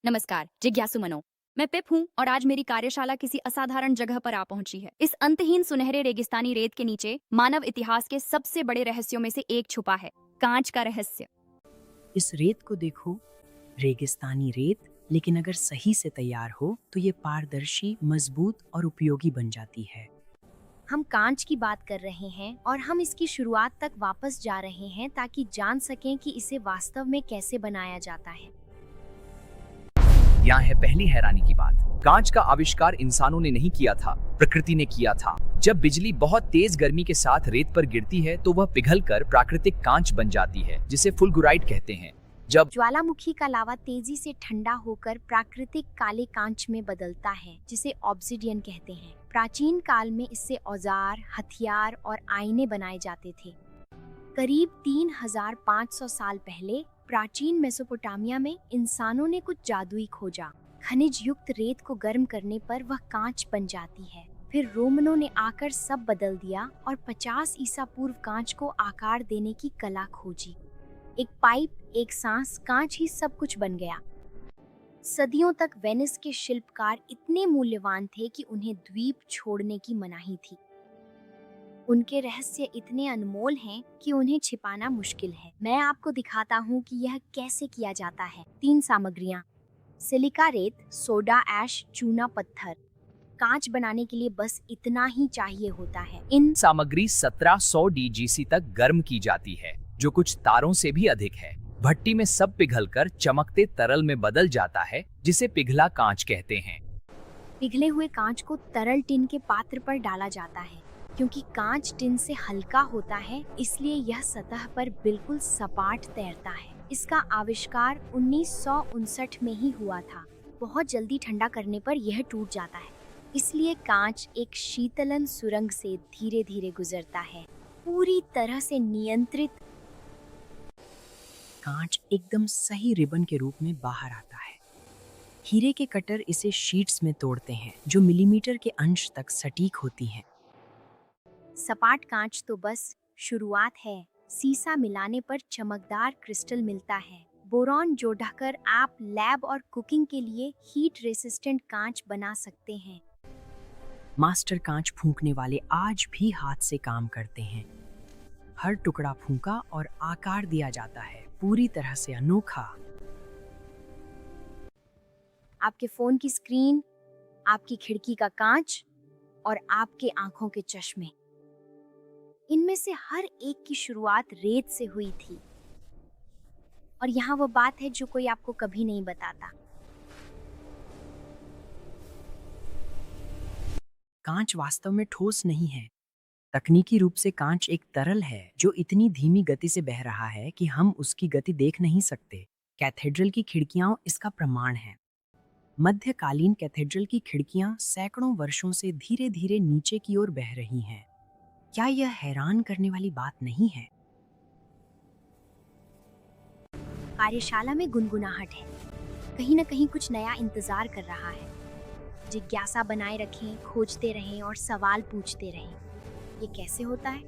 नमस्कार, जिज्ञासु मनो। मैं पिप हूँ और आज मेरी कार्यशाला किसी असाधारण जगह पर आ पहुंची है। इस अंतहीन सुनहरे रेगिस्तानी रेत के नीचे मानव इतिहास के सबसे बड़े रहस्यों में से एक छुपा है, कांच का रहस्य। इस रेत को देखो, रेगिस्तानी रेत, लेकिन अगर सही से तैयार हो तो ये पारदर्शी, मजबूत और उपयोगी बन जाती है। हम कांच की बात कर रहे हैं और हम इसकी शुरुआत तक वापस जा रहे हैं ताकि जान सकें कि इसे वास्तव में कैसे बनाया जाता है। यहाँ है पहली हैरानी की बात। कांच का आविष्कार इंसानों ने नहीं किया था, प्रकृति ने किया था। जब बिजली बहुत तेज गर्मी के साथ रेत पर गिरती है तो वह पिघलकर प्राकृतिक कांच बन जाती है, जिसे फुलगुराइट कहते हैं। जब ज्वालामुखी का लावा तेजी से ठंडा होकर प्राकृतिक काले कांच में बदलता है, जिसे ऑब्सिडियन कहते हैं। प्राचीन काल में इससे औजार, हथियार और आईने बनाए जाते थे। करीब 3500 साल पहले प्राचीन मेसोपोटामिया में इंसानों ने कुछ जादुई खोजा। खनिज युक्त रेत को गर्म करने पर वह कांच बन जाती है। फिर रोमनों ने आकर सब बदल दिया और 50 ईसा पूर्व कांच को आकार देने की कला खोजी। एक पाइप, एक सांस, कांच ही सब कुछ बन गया। सदियों तक वेनिस के शिल्पकार इतने मूल्यवान थे कि उन्हें द्वीप छोड़ने की मनाही थी। उनके रहस्य इतने अनमोल हैं कि उन्हें छिपाना मुश्किल है। मैं आपको दिखाता हूँ कि यह कैसे किया जाता है। 3 सामग्रियाँ: सिलिका रेत, सोडा ऐश, चूना पत्थर। कांच बनाने के लिए बस इतना ही चाहिए होता है। इन सामग्री 1700 डीजीसी तक गर्म की जाती है, जो कुछ तारों से भी अधिक है। भट्टी में सब पिघलकर चमकते तरल में बदल जाता है, जिसे पिघला कांच कहते हैं। पिघले हुए कांच को तरल टिन के पात्र पर डाला जाता है। क्योंकि कांच टिन से हल्का होता है, इसलिए यह सतह पर बिल्कुल सपाट तैरता है। इसका आविष्कार 1959 में ही हुआ था। बहुत जल्दी ठंडा करने पर यह टूट जाता है, इसलिए कांच एक शीतलन सुरंग से धीरे धीरे गुजरता है, पूरी तरह से नियंत्रित। कांच एकदम सही रिबन के रूप में बाहर आता है। हीरे के कटर इसे शीट्स में तोड़ते हैं, जो मिलीमीटर के अंश तक सटीक होती हैं। सपाट कांच तो बस शुरुआत है। सीसा मिलाने पर चमकदार क्रिस्टल मिलता है। बोरॉन जोड़कर आप लैब और कुकिंग के लिए हीट रेसिस्टेंट कांच बना सकते हैं। मास्टर कांच फूंकने वाले आज भी हाथ से काम करते हैं। हर टुकड़ा फूंका और आकार दिया जाता है, पूरी तरह से अनोखा। आपके फोन की स्क्रीन, आपकी खिड़की का कांच और आपके आंखों के चश्मे, इनमें से हर एक की शुरुआत रेत से हुई थी। और यहाँ वो बात है जो कोई आपको कभी नहीं बताता। कांच वास्तव में ठोस नहीं है। तकनीकी रूप से कांच एक तरल है जो इतनी धीमी गति से बह रहा है कि हम उसकी गति देख नहीं सकते। कैथेड्रल की खिड़कियां इसका प्रमाण है। मध्यकालीन कैथेड्रल की खिड़कियां सैकड़ों वर्षों से धीरे धीरे नीचे की ओर बह रही हैं। क्या यह हैरान करने वाली बात नहीं है? कार्यशाला में गुनगुनाहट है। कहीं न कहीं कुछ नया इंतजार कर रहा है। जिज्ञासा बनाए रखें, खोजते रहें और सवाल पूछते रहें। ये कैसे होता है?